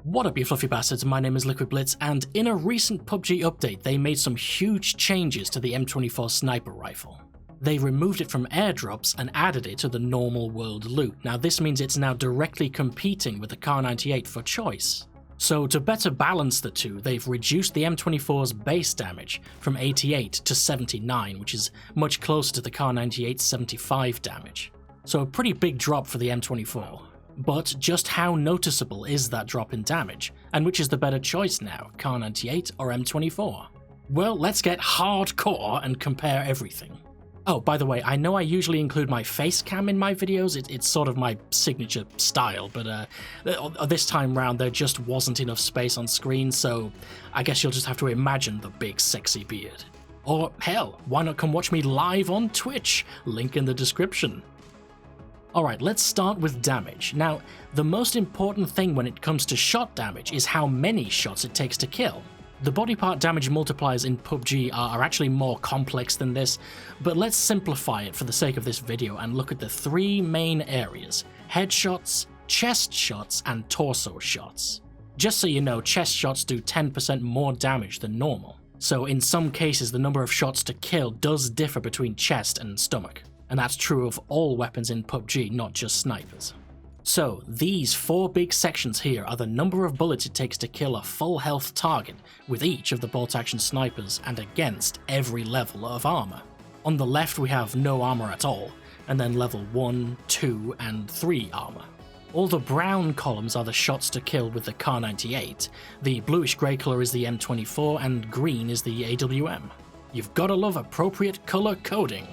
What up you fluffy bastards, my name is Liquid Blitz, and in a recent PUBG update they made some huge changes to the M24 sniper rifle. They removed it from airdrops and added it to the normal world loot. Now this means it's now directly competing with the Kar98 for choice. So to better balance the two, they've reduced the M24's base damage from 88 to 79, which is much closer to the Kar98's 75 damage. So a pretty big drop for the M24. But just how noticeable is that drop in damage, and which is the better choice now, Kar98 or M24? Well, let's get hardcore and compare everything. Oh, by the way, I know I usually include my face cam in my videos, it's sort of my signature style, but this time round there just wasn't enough space on screen, so I guess you'll just have to imagine the big sexy beard. Or hell, why not come watch me live on Twitch? Link in the description. Alright, let's start with damage. Now, the most important thing when it comes to shot damage is how many shots it takes to kill. The body part damage multipliers in PUBG are actually more complex than this, but let's simplify it for the sake of this video and look at the three main areas: headshots, chest shots, and torso shots. Just so you know, chest shots do 10% more damage than normal, so in some cases the number of shots to kill does differ between chest and stomach. And that's true of all weapons in PUBG, not just snipers. So these four big sections here are the number of bullets it takes to kill a full health target with each of the bolt action snipers and against every level of armor. On the left we have no armor at all, and then level 1, 2 and 3 armor. All the brown columns are the shots to kill with the Kar98, the bluish grey colour is the M24 and green is the AWM. You've gotta love appropriate colour coding.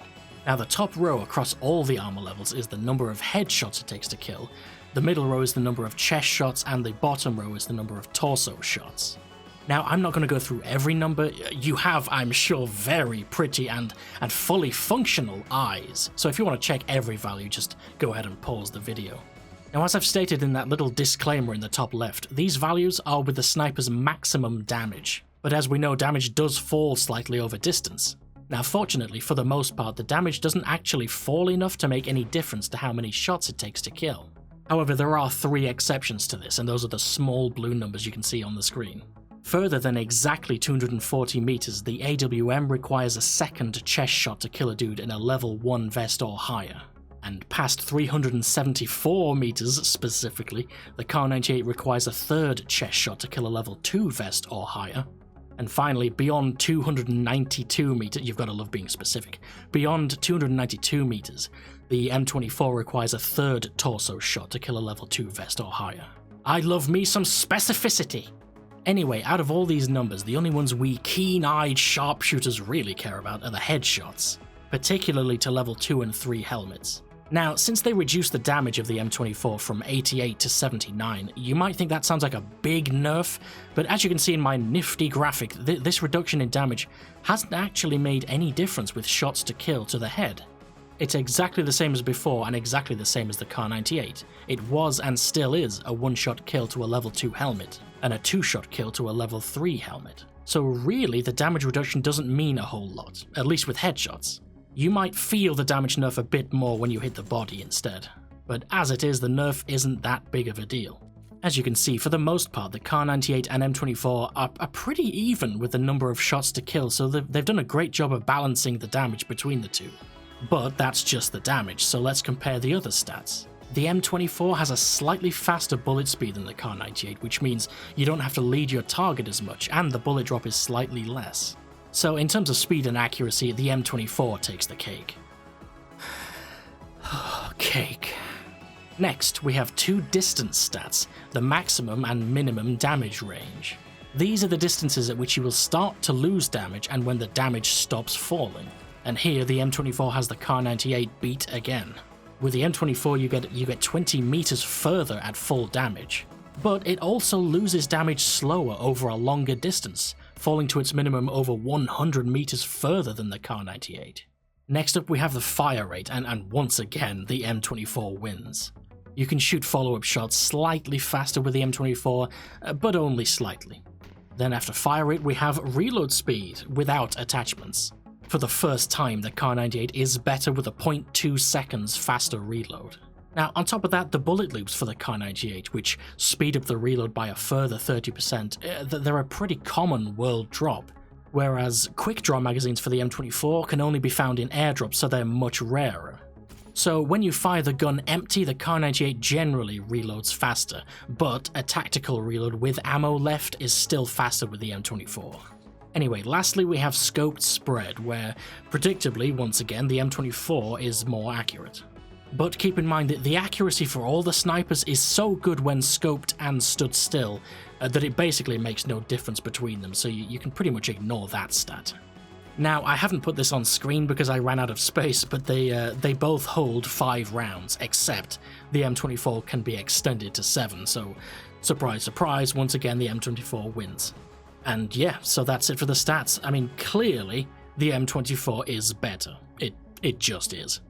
Now the top row across all the armor levels is the number of headshots it takes to kill, the middle row is the number of chest shots, and the bottom row is the number of torso shots. Now I'm not going to go through every number, you have, I'm sure, very pretty and fully functional eyes, so if you want to check every value just go ahead and pause the video. Now as I've stated in that little disclaimer in the top left, these values are with the sniper's maximum damage, but as we know damage does fall slightly over distance. Now fortunately, for the most part, the damage doesn't actually fall enough to make any difference to how many shots it takes to kill. However, there are three exceptions to this, and those are the small blue numbers you can see on the screen. Further than exactly 240 meters, the AWM requires a second chest shot to kill a dude in a level 1 vest or higher. And past 374 meters specifically, the Kar98 requires a third chest shot to kill a level 2 vest or higher. And finally, beyond 292 meters, you've got to love being specific, beyond 292 meters, the M24 requires a third torso shot to kill a level 2 vest or higher. I love me some specificity! Anyway, out of all these numbers, the only ones we keen-eyed sharpshooters really care about are the headshots, particularly to level 2 and 3 helmets. Now, since they reduced the damage of the M24 from 88 to 79, you might think that sounds like a big nerf, but as you can see in my nifty graphic, this reduction in damage hasn't actually made any difference with shots to kill to the head. It's exactly the same as before and exactly the same as the Kar98. It was and still is a one-shot kill to a level 2 helmet, and a two-shot kill to a level 3 helmet. So really, the damage reduction doesn't mean a whole lot, at least with headshots. You might feel the damage nerf a bit more when you hit the body instead, but as it is, the nerf isn't that big of a deal. As you can see, for the most part, the Kar98 and M24 are pretty even with the number of shots to kill, so they've done a great job of balancing the damage between the two. But that's just the damage, so let's compare the other stats. The M24 has a slightly faster bullet speed than the Kar98, which means you don't have to lead your target as much, and the bullet drop is slightly less. So in terms of speed and accuracy, the M24 takes the cake. Cake. Next, we have two distance stats, the maximum and minimum damage range. These are the distances at which you will start to lose damage and when the damage stops falling. And here the M24 has the Kar98 beat again. With the M24 you get 20 meters further at full damage, but it also loses damage slower over a longer distance, falling to its minimum over 100 meters further than the Kar98. Next up we have the fire rate, and once again the M24 wins. You can shoot follow-up shots slightly faster with the M24, but only slightly. Then after fire rate we have reload speed without attachments. For the first time the Kar98 is better with a 0.2 seconds faster reload. Now, on top of that, the bullet loops for the Kar98, which speed up the reload by a further 30%, they're a pretty common world drop, whereas quick draw magazines for the M24 can only be found in airdrops, so they're much rarer. So when you fire the gun empty, the Kar98 generally reloads faster, but a tactical reload with ammo left is still faster with the M24. Anyway, lastly we have scoped spread, where, predictably, once again, the M24 is more accurate. But keep in mind that the accuracy for all the snipers is so good when scoped and stood still that it basically makes no difference between them, so you can pretty much ignore that stat. Now, I haven't put this on screen because I ran out of space, but they both hold 5 rounds, except the M24 can be extended to 7, so surprise surprise, once again the M24 wins. And yeah, so that's it for the stats. I mean, clearly the M24 is better. It just is.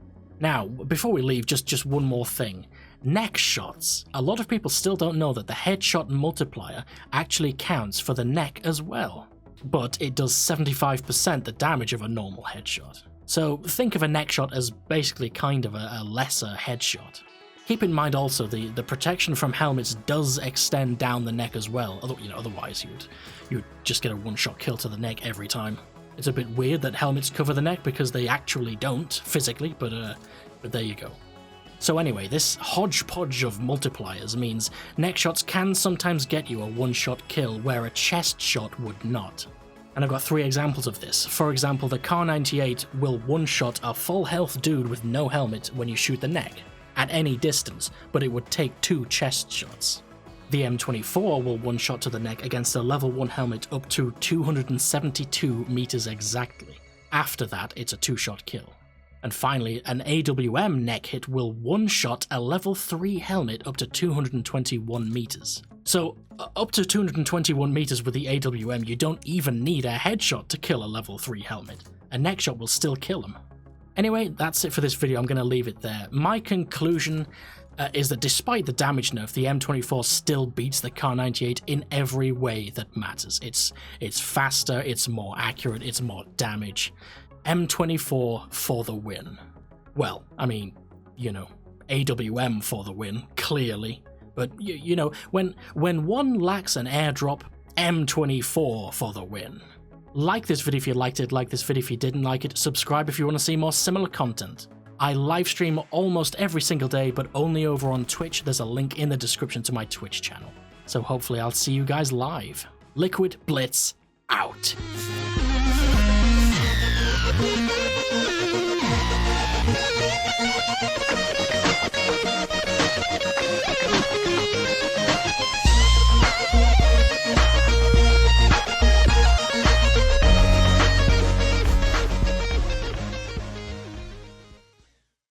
Now, before we leave, just one more thing. Neck shots. A lot of people still don't know that the headshot multiplier actually counts for the neck as well, but it does 75% the damage of a normal headshot. So think of a neck shot as basically kind of a lesser headshot. Keep in mind also the protection from helmets does extend down the neck as well, otherwise you'd just get a one-shot kill to the neck every time. It's a bit weird that helmets cover the neck because they actually don't, physically, but there you go. So anyway, this hodgepodge of multipliers means neck shots can sometimes get you a one-shot kill where a chest shot would not. And I've got 3 examples of this. For example, the Kar98 will one-shot a full health dude with no helmet when you shoot the neck, at any distance, but it would take 2 chest shots. The M24 will one-shot to the neck against a level 1 helmet up to 272 meters exactly. After that, it's a 2-shot kill. And finally, an AWM neck hit will one-shot a level 3 helmet up to 221 meters. So, up to 221 meters with the AWM, you don't even need a headshot to kill a level 3 helmet. A neck shot will still kill him. Anyway, that's it for this video, I'm going to leave it there. My conclusion is that despite the damage nerf, the M24 still beats the Kar98 in every way that matters. It's faster, it's more accurate, it's more damage. M24 for the win. Well, I mean, AWM for the win, clearly. But, when one lacks an airdrop, M24 for the win. Like this video if you liked it, like this video if you didn't like it, subscribe if you want to see more similar content. I livestream almost every single day, but only over on Twitch. There's a link in the description to my Twitch channel. So hopefully I'll see you guys live. Liquid Blitz, out.